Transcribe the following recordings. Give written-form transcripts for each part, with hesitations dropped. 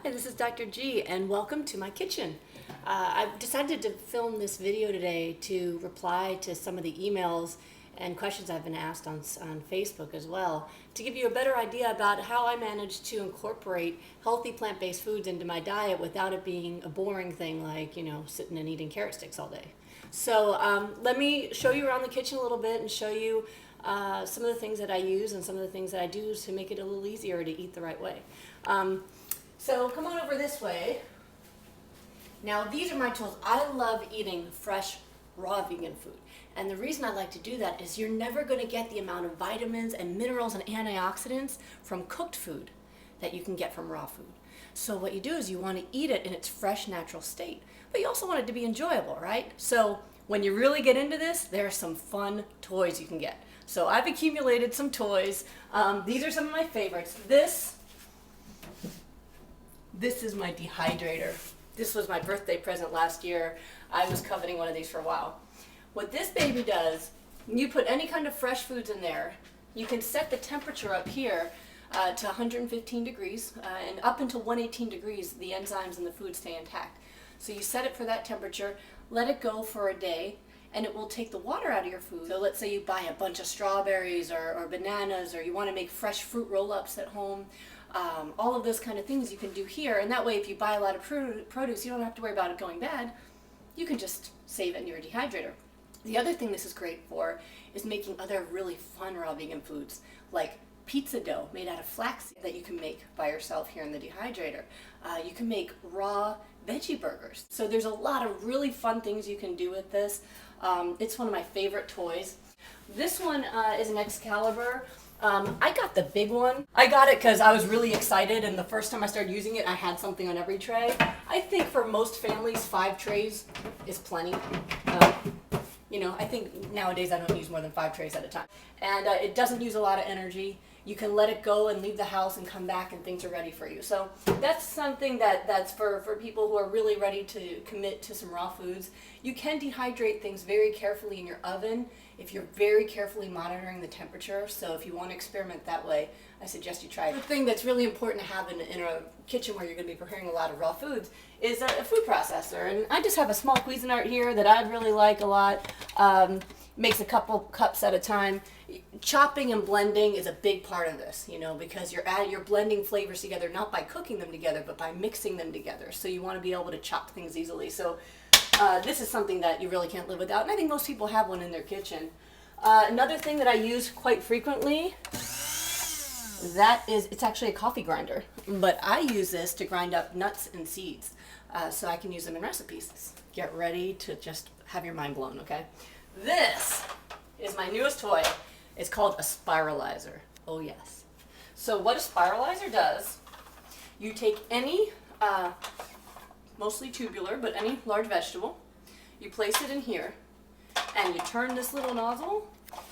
Hi, this is Dr. G, and welcome to my kitchen. I've decided to film this video today to reply to some of the emails and questions I've been asked on Facebook as well, to give you a better idea about how I managed to incorporate healthy plant-based foods into my diet without it being a boring thing like, sitting and eating carrot sticks all day. So let me show you around the kitchen a little bit and show you some of the things that I use and some of the things that I do to make it a little easier to eat the right way. So come on over this way. Now these are my tools. I love eating fresh, raw vegan food. And the reason I like to do that is you're never going to get the amount of vitamins and minerals and antioxidants from cooked food that you can get from raw food. So what you do is you want to eat it in its fresh, natural state. But you also want it to be enjoyable, right? So when you really get into this, there are some fun toys you can get. So I've accumulated some toys. These are some of my favorites. This is my Dehydrator. This was my birthday present last year. I was coveting one of these for a while. What this baby does, you put any kind of fresh foods in there, you can set the temperature up here to 115 degrees, and up until 118 degrees, the enzymes in the food stay intact. So you set it for that temperature, let it go for a day, and it will take the water out of your food. So let's say you buy a bunch of strawberries or bananas, or you want to make fresh fruit roll-ups at home. All of those kind of things you can do here, and that way if you buy a lot of produce, you don't have to worry about it going bad. You can just save it in your dehydrator. The other thing this is great for is making other really fun raw vegan foods, like pizza dough made out of flaxseed that you can make by yourself here in the dehydrator. You can make raw veggie burgers. So there's a lot of really fun things you can do with this. It's one of my favorite toys. This one is an Excalibur. I got the big one. I got it because I was really excited, and the first time I started using it, I had something on every tray. I think for most families, 5 trays is plenty. I think nowadays I don't use more than 5 trays at a time. And it doesn't use a lot of energy. You can let it go and leave the house and come back and things are ready for you. So that's something that's for people who are really ready to commit to some raw foods. You can dehydrate things very carefully in your oven if you're very carefully monitoring the temperature. So if you want to experiment that way, I suggest you try it. The thing that's really important to have in a kitchen where you're going to be preparing a lot of raw foods is a food processor. And I just have a small Cuisinart here that I really like a lot. Makes a couple cups at a time. Chopping and blending is a big part of this, because you're blending flavors together, not by cooking them together, but by mixing them together. So you want to be able to chop things easily. So this is something that you really can't live without, and I think most people have one in their kitchen. Another thing that I use quite frequently, it's actually a coffee grinder, but I use this to grind up nuts and seeds, so I can use them in recipes. Get ready to just have your mind blown, okay? This is my newest toy. It's called a Spiralizer. Oh yes. So what a Spiralizer does, you take any, mostly tubular, but any large vegetable, you place it in here, and you turn this little nozzle,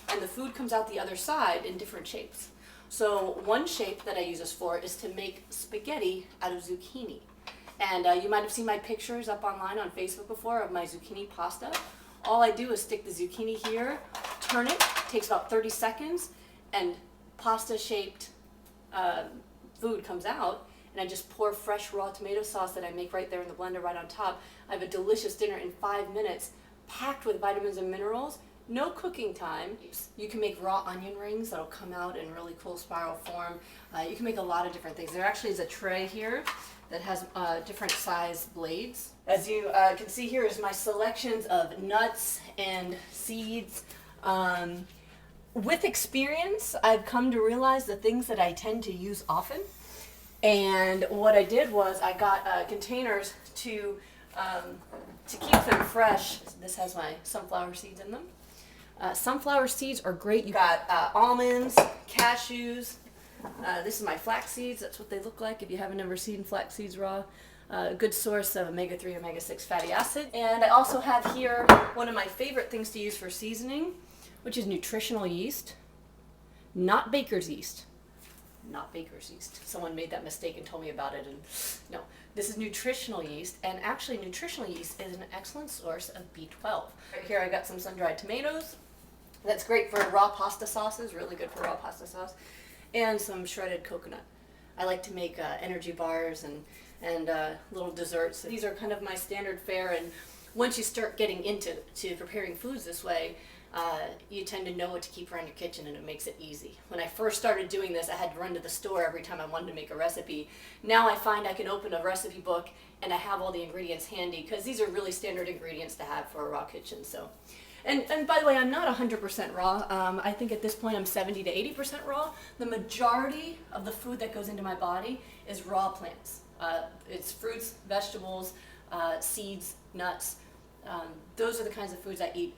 and the food comes out the other side in different shapes. So one shape that I use this for is to make spaghetti out of zucchini. And you might have seen my pictures up online on Facebook before of my zucchini pasta. All I do is stick the zucchini here, turn it, takes about 30 seconds, and pasta-shaped food comes out, and I just pour fresh raw tomato sauce that I make right there in the blender right on top. I have a delicious dinner in 5 minutes, packed with vitamins and minerals, no cooking time. You can make raw onion rings that'll come out in really cool spiral form. You can make a lot of different things. There actually is a tray here that has different size blades. As you can see here is my selections of nuts and seeds. With experience, I've come to realize the things that I tend to use often. And what I did was I got containers to keep them fresh. This has my sunflower seeds in them. Sunflower seeds are great. You got almonds, cashews. This is my flax seeds. That's what they look like if you haven't ever seen flax seeds raw. A good source of omega-3, omega-6 fatty acid. And I also have here one of my favorite things to use for seasoning, which is nutritional yeast, not baker's yeast. Not baker's yeast. Someone made that mistake and told me about it, and no, this is nutritional yeast, and actually nutritional yeast is an excellent source of B12. Right here I got some sun-dried tomatoes. That's great for raw pasta sauces, really good for raw pasta sauce, and some shredded coconut. I like to make energy bars and little desserts. These are kind of my standard fare, and once you start getting into preparing foods this way, you tend to know what to keep around your kitchen, and it makes it easy. When I first started doing this, I had to run to the store every time I wanted to make a recipe. Now I find I can open a recipe book and I have all the ingredients handy, because these are really standard ingredients to have for a raw kitchen. So, and by the way, I'm not 100% raw. I think at this point I'm 70 to 80% raw. The majority of the food that goes into my body is raw plants. It's fruits, vegetables, seeds, nuts. Those are the kinds of foods I eat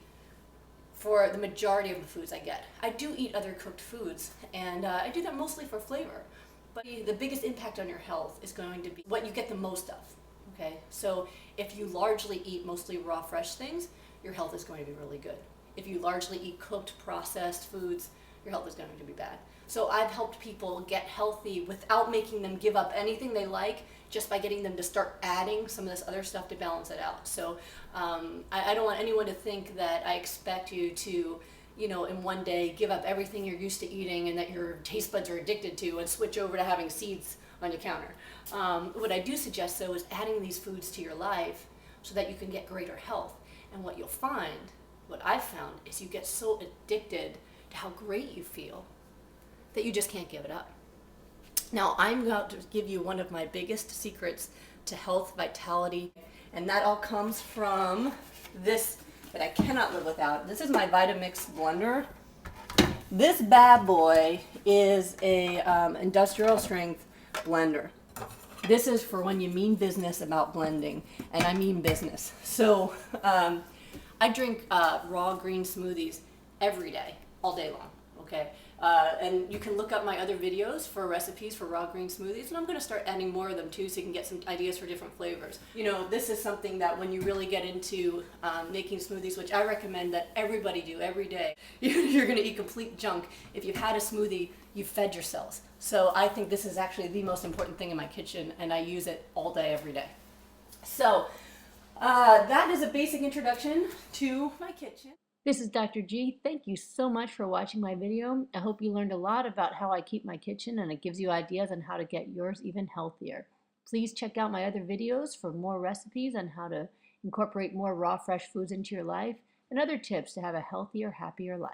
for the majority of the foods I get. I do eat other cooked foods, and I do that mostly for flavor. But the biggest impact on your health is going to be what you get the most of. Okay, so if you largely eat mostly raw, fresh things, your health is going to be really good. If you largely eat cooked, processed foods, your health is going to be bad. So I've helped people get healthy without making them give up anything they like, just by getting them to start adding some of this other stuff to balance it out. So I don't want anyone to think that I expect you to, in one day give up everything you're used to eating and that your taste buds are addicted to and switch over to having seeds on your counter. What I do suggest, though, is adding these foods to your life so that you can get greater health. And what you'll find, what I've found, is you get so addicted to how great you feel that you just can't give it up. Now, I'm going to give you one of my biggest secrets to health, vitality, and that all comes from this that I cannot live without. This is my Vitamix Blender. This bad boy is a industrial strength blender. This is for when you mean business about blending, and I mean business. So I drink raw green smoothies every day, all day long, okay? And you can look up my other videos for recipes for raw green smoothies, and I'm going to start adding more of them too, so you can get some ideas for different flavors. This is something that when you really get into making smoothies, which I recommend that everybody do every day, you're going to eat complete junk. If you've had a smoothie, you've fed your cells. So I think this is actually the most important thing in my kitchen, and I use it all day, every day. So that is a basic introduction to my kitchen. This is Dr. G. Thank you so much for watching my video. I hope you learned a lot about how I keep my kitchen, and it gives you ideas on how to get yours even healthier. Please check out my other videos for more recipes on how to incorporate more raw, fresh foods into your life and other tips to have a healthier, happier life.